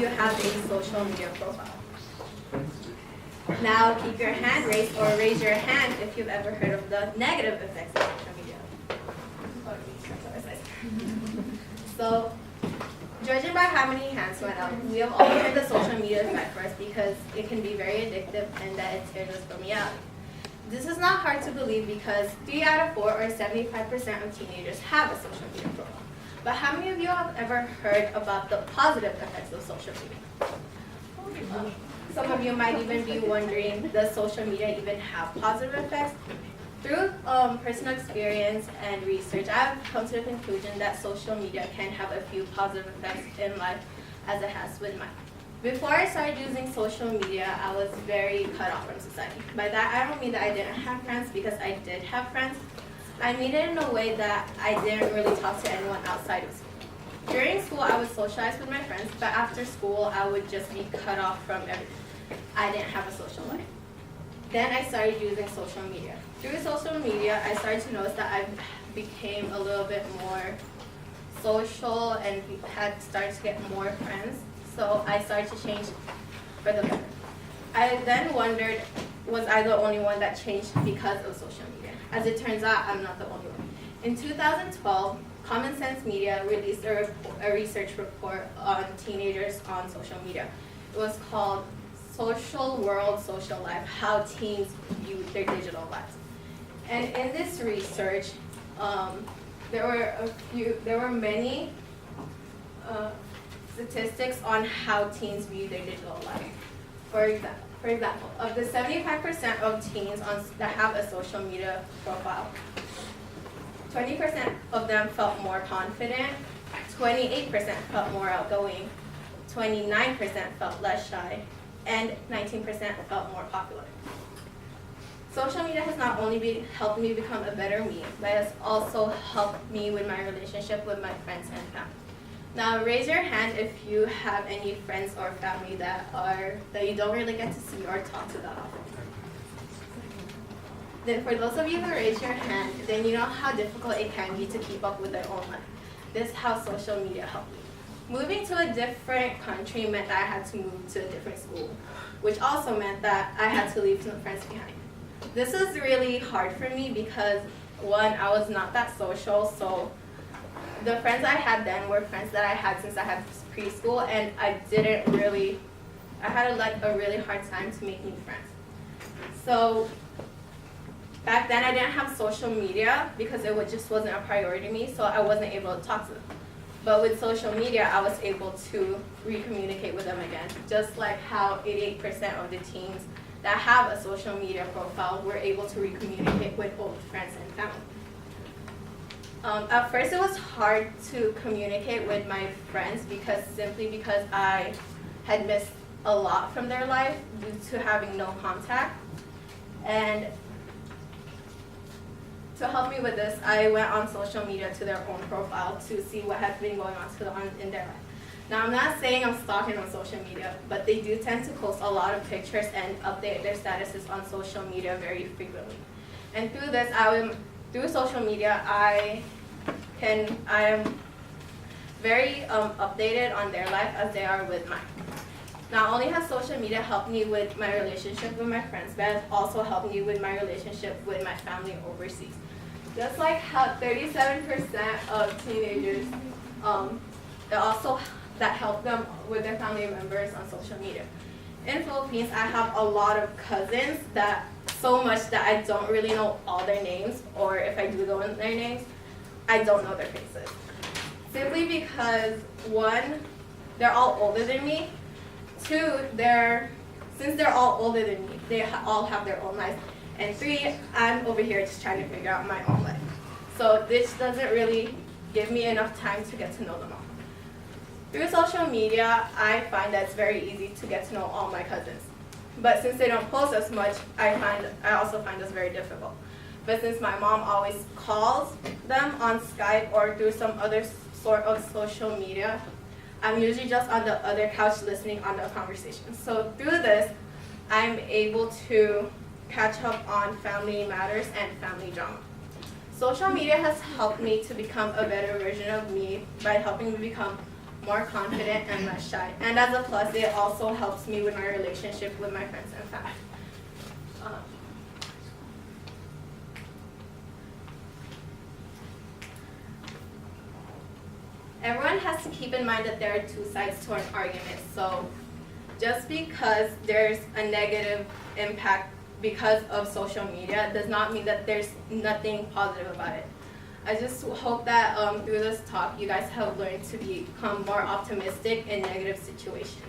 you have a social media profile? Now keep your hand raised or raise your hand if you've ever heard of the negative effects of social media. So, judging by how many hands went up, we have all heard the social media effect first because it can be very addictive and that it tears us from reality. This is not hard to believe because 3 out of 4 or 75% of teenagers have a social media profile. But how many of you have ever heard about the positive effects of social media? Some of you might even be wondering, does social media even have positive effects? Through personal experience and research, I've come to the conclusion that social media can have a few positive effects in life as it has with mine. Before I started using social media, I was very cut off from society. By that, I don't mean that I didn't have friends because I did have friends. I mean it in a way that I didn't really talk to anyone outside of school. During school, I would socialize with my friends, but after school, I would just be cut off from everything. I didn't have a social life. Then I started using social media. Through social media, I started to notice that I became a little bit more social and had started to get more friends. So I started to change for the better. I then wondered, was I the only one that changed because of social media? As it turns out, I'm not the only one. In 2012, Common Sense Media released a research report on teenagers on social media. It was called Social World, Social Life, How Teens View Their Digital Lives. And in this research, there were many statistics on how teens view their digital life. For example, of the 75% of teens that have a social media profile, 20% of them felt more confident, 28% felt more outgoing, 29% felt less shy, and 19% felt more popular. Social media has not only helped me become a better me, but has also helped me with my relationship with my friends and family. Now raise your hand if you have any friends or family that you don't really get to see or talk to that often. Then for those of you who raise your hand, then you know how difficult it can be to keep up with their own life. This is how social media helped me. Moving to a different country meant that I had to move to a different school, which also meant that I had to leave some friends behind. This was really hard for me because, one, I was not that social, so the friends I had then were friends that I had since I had preschool, and I had a really hard time to make new friends. So back then I didn't have social media because it just wasn't a priority to me, so I wasn't able to talk to them. But with social media, I was able to recommunicate with them again, just like how 88% of the teens that have a social media profile were able to recommunicate with old friends and family. At first, it was hard to communicate with my friends simply because I had missed a lot from their life due to having no contact. And to help me with this, I went on social media to their own profile to see what had been going on in their life. Now, I'm not saying I'm stalking on social media, but they do tend to post a lot of pictures and update their statuses on social media very frequently. And through this, through social media, I am very updated on their life as they are with mine. Not only has social media helped me with my relationship with my friends, but it has also helped me with my relationship with my family overseas. Just like how 37% of teenagers, that help them with their family members on social media. In Philippines, I have a lot of cousins so much that I don't really know all their names, or if I do know their names, I don't know their faces. Simply because, one, they're all older than me. Two, since they're all older than me, they all have their own lives. And three, I'm over here just trying to figure out my own life. So this doesn't really give me enough time to get to know them all. Through social media, I find that it's very easy to get to know all my cousins. But since they don't post as much, I also find this very difficult. But since my mom always calls them on Skype or through some other sort of social media, I'm usually just on the other couch listening on the conversation. So through this, I'm able to catch up on family matters and family drama. Social media has helped me to become a better version of me by helping me become more confident and less shy. And as a plus, it also helps me with my relationship with my friends and family. Everyone has to keep in mind that there are two sides to an argument. So just because there's a negative impact because of social media does not mean that there's nothing positive about it. I just hope that through this talk, you guys have learned to become more optimistic in negative situations.